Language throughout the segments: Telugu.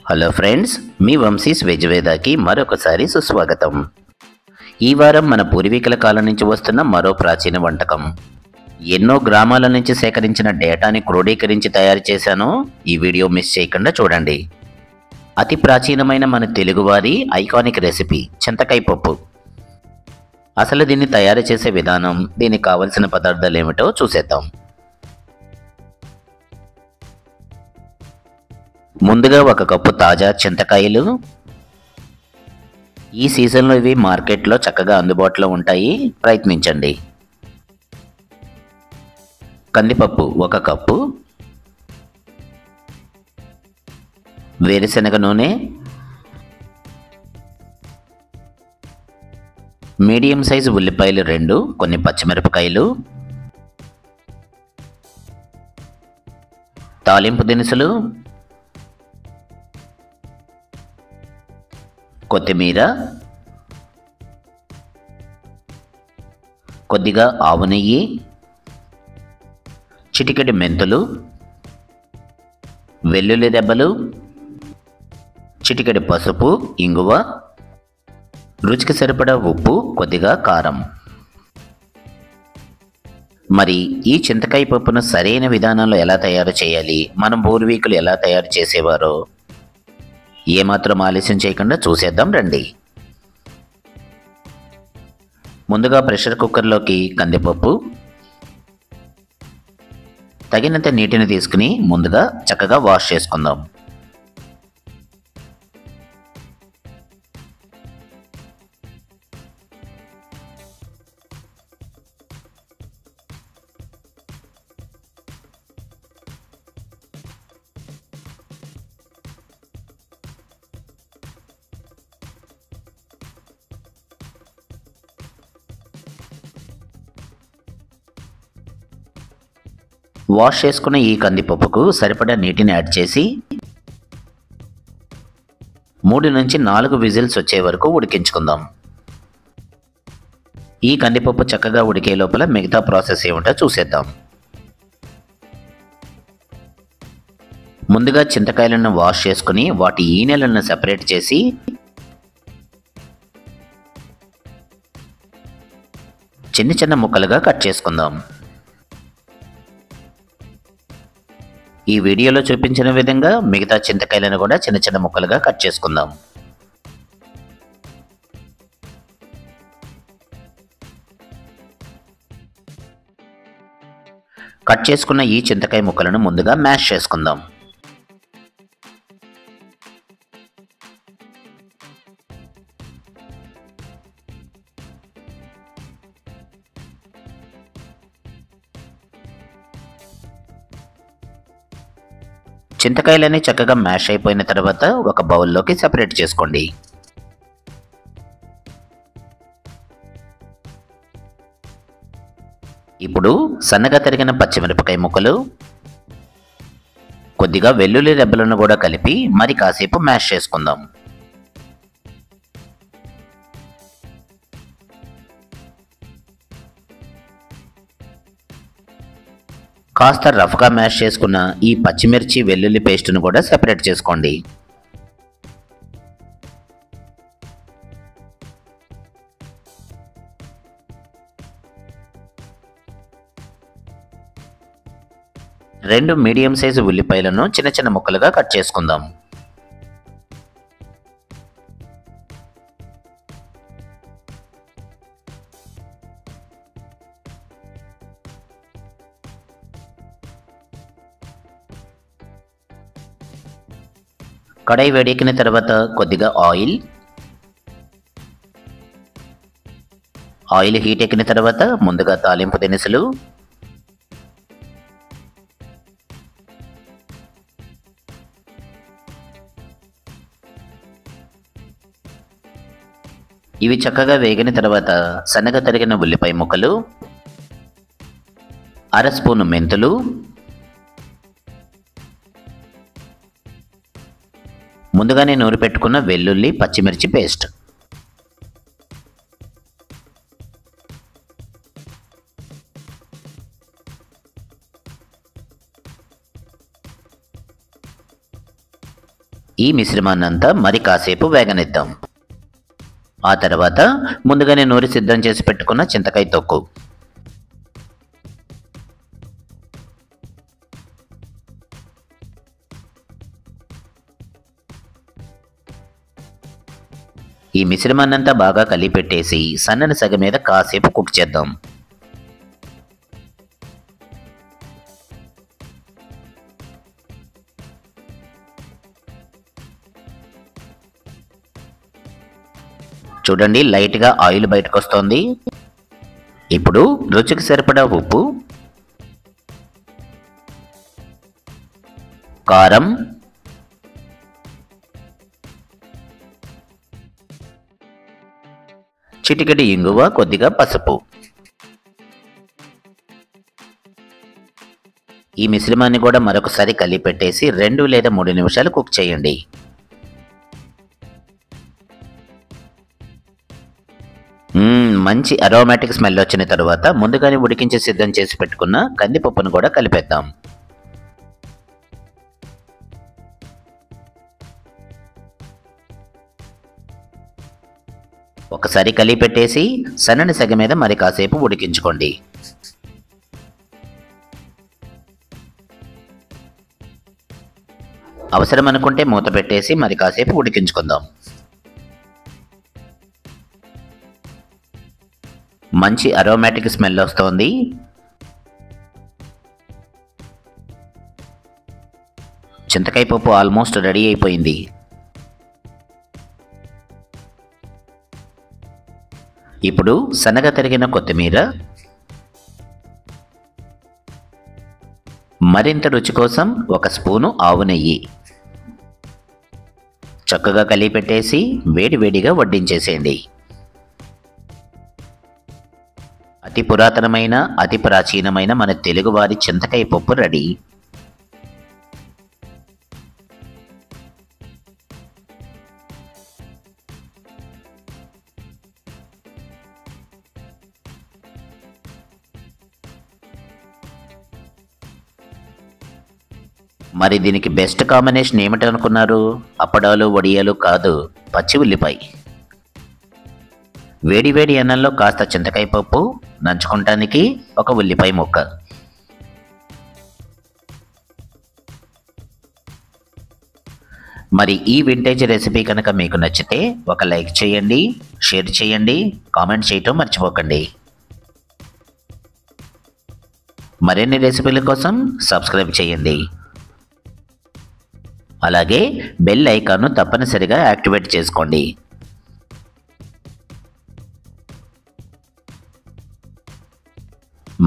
హలో ఫ్రెండ్స్, మీ వంశీస్ వెజ్వేదాకి మరొకసారి సుస్వాగతం. ఈ వారం మన పూర్వీకుల కాలం నుంచి వస్తున్న మరో ప్రాచీన వంటకం. ఎన్నో గ్రామాల నుంచి సేకరించిన డేటాని క్రోడీకరించి తయారు చేశాను. ఈ వీడియో మిస్ చేయకుండా చూడండి. అతి ప్రాచీనమైన మన తెలుగువారి ఐకానిక్ రెసిపీ చింతకాయ పప్పు. అసలు దీన్ని తయారు చేసే విధానం, దీనికి కావలసిన పదార్థాలు ఏమిటో చూసేద్దాం. ముందుగా 1 కప్పు తాజా చింతకాయలు. ఈ సీజన్లో ఇవి మార్కెట్లో చక్కగా అందుబాటులో ఉంటాయి, ప్రయత్నించండి. కందిపప్పు 1 కప్పు, వేరుశనగ నూనె, మీడియం సైజు ఉల్లిపాయలు 2, కొన్ని పచ్చిమిరపకాయలు, తాలింపు దినుసులు, కొత్తిమీర, కొద్దిగా ఆవు నెయ్యి, చిటికెడు మెంతులు, వెల్లుల్లి రెబ్బలు, చిటికెడు పసుపు, ఇంగువ, రుచికి సరిపడా ఉప్పు, కొద్దిగా కారం. మరి ఈ చింతకాయ పప్పును సరైన విధానంలో ఎలా తయారు చేయాలి, మన పూర్వీకులు ఎలా తయారు చేసేవారో ఏమాత్రం ఆలస్యం చేయకుండా చూసేద్దాం రండి. ముందుగా ప్రెషర్ కుక్కర్లోకి కందిపప్పు, తగినంత నీటిని తీసుకుని ముందుగా చక్కగా వాష్ చేసుకుందాం. వాష్ చేసుకున్న ఈ కందిపప్పుకు సరిపడా నీటిని యాడ్ చేసి 3 నుంచి 4 విజిల్స్ వచ్చే వరకు ఉడికించుకుందాం. ఈ కందిపప్పు చక్కగా ఉడికే లోపల మిగతా ప్రాసెస్ ఏమిటో చూసేద్దాం. ముందుగా చింతకాయలను వాష్ చేసుకుని వాటి ఈనెలను సెపరేట్ చేసి చిన్న చిన్న ముక్కలుగా కట్ చేసుకుందాం. ఈ వీడియోలో చూపించిన విధంగా మిగతా చింతకాయలను కూడా చిన్న చిన్న ముక్కలుగా కట్ చేసుకుందాం. కట్ చేసుకున్న ఈ చింతకాయ ముక్కలను ముందుగా మ్యాష్ చేసుకుందాం. చింతకాయలన్నీ చక్కగా మ్యాష్ అయిపోయిన తర్వాత ఒక బౌల్లోకి సెపరేట్ చేసుకోండి. ఇప్పుడు సన్నగా తరిగిన పచ్చిమిరపకాయ ముక్కలు, కొద్దిగా వెల్లుల్లి రెబ్బలను కూడా కలిపి మరి కాసేపు మ్యాష్ చేసుకుందాం. కాస్త రఫ్గా మ్యాష్ చేసుకున్న ఈ పచ్చిమిర్చి వెల్లుల్లి పేస్ట్ను కూడా సెపరేట్ చేసుకోండి. రెండు మీడియం సైజు ఉల్లిపాయలను చిన్న చిన్న ముక్కలుగా కట్ చేసుకుందాం. కడాయి వేడెక్కిన తర్వాత కొద్దిగా ఆయిల్ హీట్ ఎక్కిన తర్వాత ముందుగా తాలింపు దినుసులు, ఇవి చక్కగా వేగిన తర్వాత సన్నగా తరిగిన ఉల్లిపాయ ముక్కలు, 1/2 స్పూను మెంతులు, ముందుగానే నూరి పెట్టుకున్న వెల్లుల్లి పచ్చిమిర్చి పేస్ట్, ఈ ఈ మిశ్రమాన్నంతా మరి కాసేపు వేగనిద్దాం. ఆ తర్వాత ముందుగానే నూరి సిద్ధం చేసి పెట్టుకున్న చింతకాయ తొక్కు, ఈ మిశ్రమాన్నంతా బాగా కలిపెట్టేసి సన్నని సెగ మీద కాసేపు కుక్ చేద్దాం. చూడండి, లైట్గా ఆయిల్ బయటకు వస్తోంది. ఇప్పుడు రుచికి సరిపడా ఉప్పు, కారం, చిటికెడు ఇంగువ, కొద్దిగా పసుపు. ఈ మిశ్రమాన్ని కూడా మరొకసారి కలిపెట్టేసి 2 లేదా 3 నిమిషాలు కుక్ చేయండి. మంచి అరోమాటిక్ స్మెల్ వచ్చిన తర్వాత ముందుగానే ఉడికించి సిద్ధం చేసి పెట్టుకున్న కందిపప్పును కూడా కలిపేద్దాం. ఒకసారి కలిపెట్టేసి సన్నని సెగ మీద మరి కాసేపు ఉడికించుకోండి. అవసరం అనుకుంటే మూత పెట్టేసి మరి కాసేపు ఉడికించుకుందాం. మంచి అరోమాటిక్ స్మెల్ వస్తోంది. చింతకాయ పప్పు ఆల్మోస్ట్ రెడీ అయిపోయింది. ఇప్పుడు సన్నగా తరిగిన కొత్తిమీర, మరింత రుచి కోసం 1 స్పూను ఆవు నెయ్యి చక్కగా కలిపెట్టేసి వేడివేడిగా వడ్డించేసేయండి. అతి పురాతనమైన, అతి ప్రాచీనమైన మన తెలుగువారి చింతకాయ పప్పు రెడీ. మరి దీనికి బెస్ట్ కాంబినేషన్ ఏమిటనుకున్నారు? అప్పడాలు, వడియాలు కాదు, పచ్చి ఉల్లిపాయ. వేడి వేడి అన్నంలో కాస్త చింతకాయ పప్పు, నంచుకుంటానికి 1 ఉల్లిపాయ ముక్క. మరి ఈ వింటేజ్ రెసిపీ కనుక మీకు నచ్చితే ఒక లైక్ చేయండి, షేర్ చేయండి, కామెంట్ చేయటం మర్చిపోకండి. మరిన్ని రెసిపీల కోసం సబ్స్క్రైబ్ చేయండి. అలాగే బెల్ ఐకాన్ను తప్పనిసరిగా యాక్టివేట్ చేసుకోండి.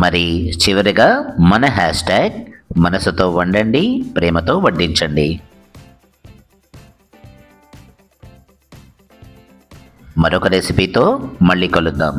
మరి చివరిగా మన హ్యాష్ట్యాగ్ మనసుతో వండండి, ప్రేమతో వడ్డించండి. మరొక రెసిపీతో మళ్ళీ కలుద్దాం.